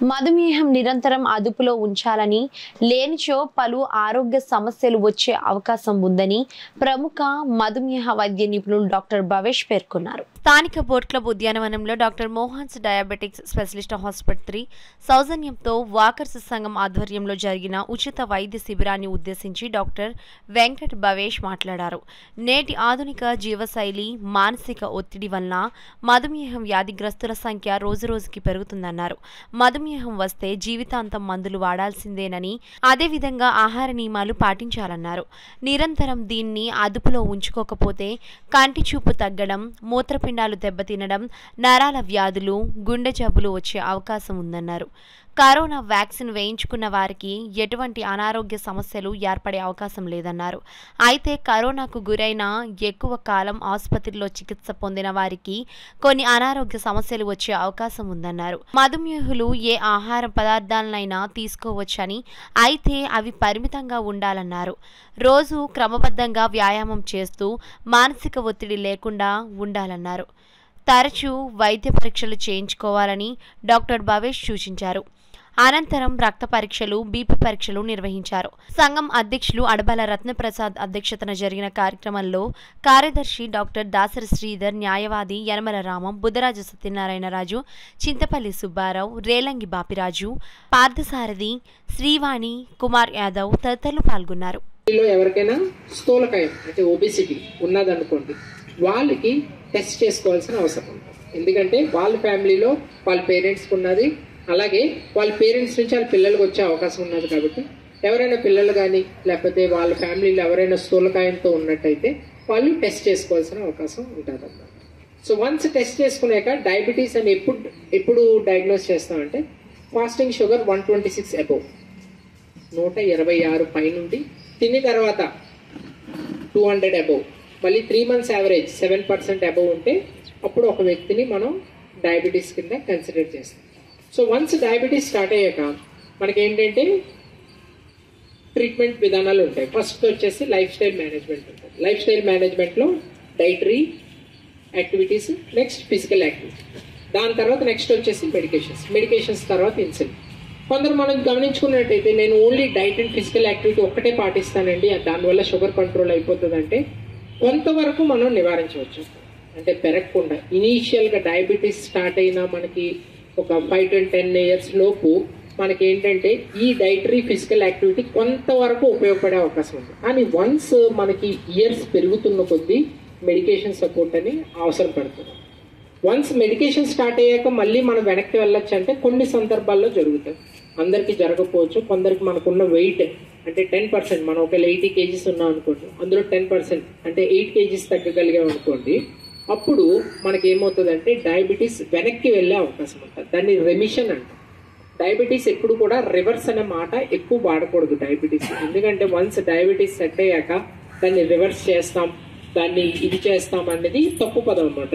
మధుమేహం నిరంతరం అదుపులో ఉంచాలని, లేనిచో పలు ఆరోగ్య సమస్యలు వచ్చే అవకాశం ఉందని ప్రముఖ మధుమేహ వైద్య నిపుణులు డాక్టర్ భవేష్ పేర్కొన్నారు. స్థానిక బోట్ క్లబ్ ఉద్యానవనంలో డాక్టర్ మోహన్స్ డయాబెటిక్స్ స్పెషలిస్ట్ ఆసుపత్రి సౌజన్యంతో వాకర్స్ సంఘం ఆధ్వర్యంలో జరిగిన ఉచిత వైద్య శిబిరాన్ని ఉద్దేశించి డాక్టర్ వెంకట్ భవేష్ మాట్లాడారు. నేటి ఆధునిక జీవశైలి, మానసిక ఒత్తిడి వలన మధుమేహం వ్యాధిగ్రస్తుల సంఖ్య రోజురోజుకి పెరుగుతుందన్నారు. మధుమేహం వస్తే జీవితాంతం మందులు వాడాల్సిందేనని, అదేవిధంగా ఆహార నియమాలు పాటించాలన్నారు. నిరంతరం దీన్ని అదుపులో ఉంచుకోకపోతే కంటి చూపు తగ్గడం, మూత్రపిండాలు దెబ్బతినడం, నరాల వ్యాధులు, గుండె జబ్బులు వచ్చే అవకాశం ఉందన్నారు. కరోనా వ్యాక్సిన్ వేయించుకున్న వారికి ఎటువంటి అనారోగ్య సమస్యలు ఏర్పడే అవకాశం లేదన్నారు. అయితే కరోనాకు గురైన ఎక్కువ కాలం ఆసుపత్రిలో చికిత్స పొందిన వారికి కొన్ని అనారోగ్య సమస్యలు వచ్చే అవకాశం ఉందన్నారు. మధుమేహులు ఏ ఆహార పదార్థాలనైనా తీసుకోవచ్చని, అయితే అవి పరిమితంగా ఉండాలన్నారు. రోజు క్రమబద్ధంగా వ్యాయామం చేస్తూ మానసిక ఒత్తిడి లేకుండా ఉండాలన్నారు. తరచూ వైద్య పరీక్షలు చేయించుకోవాలని డాక్టర్ భవేష్ సూచించారు. అనంతరం రక్త పరీక్షలు, బీపీ పరీక్షలు నిర్వహించారు. సంఘం అధ్యక్షులు అడబాల రత్నప్రసాద్ అధ్యక్షతన జరిగిన కార్యక్రమంలో కార్యదర్శి డాక్టర్ దాసరి శ్రీధర్, న్యాయవాది యనమల రామం, బుద్ధరాజు సత్యనారాయణరాజు, చింతపల్లి సుబ్బారావు, రేలంగి బాపిరాజు, పార్థసారథి, శ్రీవాణి, కుమార్ యాదవ్ తదితరులు పాల్గొన్నారు. ఎవరికైనా స్థూలకాయం అంటే ఒబెసిటీ ఉన్నదనుకోండి, వాళ్ళకి టెస్ట్ చేసుకోవాల్సిన అవసరం ఉంది. ఎందుకంటే వాళ్ళ ఫ్యామిలీలో వాళ్ళ పేరెంట్స్కి ఉన్నది, అలాగే వాళ్ళ పేరెంట్స్ నుంచి వాళ్ళ పిల్లలకు వచ్చే అవకాశం ఉన్నది. కాబట్టి ఎవరైనా పిల్లలు కానీ లేకపోతే వాళ్ళ ఫ్యామిలీలో ఎవరైనా స్థూలకాయంతో ఉన్నట్టయితే వాళ్ళు టెస్ట్ చేసుకోవాల్సిన అవకాశం ఉంటుంది అన్నమాట. సో వన్స్ టెస్ట్ చేసుకున్నాక డయాబెటీస్ అని ఎప్పుడు డయాగ్నోస్ చేస్తామంటే ఫాస్టింగ్ షుగర్ 126 అబోవ్, 126 పైనుండి, తిన్న తర్వాత 200 అబోవ్, మళ్ళీ 3 months యావరేజ్ 7% అబోవ్ ఉంటే అప్పుడు ఒక వ్యక్తిని మనం డయాబెటీస్ కింద కన్సిడర్ చేస్తాం. సో వన్స్ డయాబెటీస్ స్టార్ట్ అయ్యాక మనకి ఏంటంటే ట్రీట్మెంట్ విధానాలు ఉంటాయి. ఫస్ట్ వచ్చేసి లైఫ్ స్టైల్ మేనేజ్మెంట్ ఉంటుంది. లైఫ్ స్టైల్ మేనేజ్మెంట్లో dietary activities, next physical activity, దాని తర్వాత నెక్స్ట్ వచ్చేసి మెడికేషన్స్ తర్వాత ఇన్సులిన్. కొందరు మనం గమనించుకున్నట్టయితే నేను only diet and physical activity ఒక్కటే పాటిస్తానండి, దానివల్ల షుగర్ కంట్రోల్ అయిపోతుంది అంటే కొంతవరకు మనం నివారించవచ్చు. అంటే పెరగకుండా ఇనీషియల్గా డయాబెటీస్ స్టార్ట్ అయినా మనకి ఒక 5 to 10 years లోపు మనకి ఏంటంటే ఈ డైటరీ ఫిజికల్ యాక్టివిటీ కొంతవరకు ఉపయోగపడే అవకాశం ఉంది. కానీ వన్స్ మనకి ఇయర్స్ పెరుగుతున్న కొద్దీ మెడికేషన్ సపోర్ట్ అని అవసరం పడుతుంది. వన్స్ మెడికేషన్ స్టార్ట్ అయ్యాక మళ్ళీ మనం వెనక్కి వెళ్ళొచ్చు అంటే కొన్ని సందర్భాల్లో జరుగుతుంది. అందరికీ జరగకపోవచ్చు. కొందరికి మనకున్న వెయిట్ అంటే 10%, మనం ఒకవేళ 80 kgs ఉన్నాం అనుకోండి, అందులో 10% అంటే 8 kgs తగ్గగలిగాం అనుకోండి, అప్పుడు మనకి ఏమవుతుందంటే డయాబెటీస్ వెనక్కి వెళ్ళే అవకాశం ఉంటుంది. దాన్ని రెమిషన్ అంటాం. డయాబెటీస్ ఎప్పుడు కూడా రివర్స్ అనే మాట ఎక్కువ వాడకూడదు డయాబెటీస్. ఎందుకంటే వన్స్ డయాబెటీస్ సెట్ అయ్యాక దాన్ని రివర్స్ చేస్తాం, దాన్ని ఇది చేస్తాం అనేది తప్పు పదం అన్నమాట.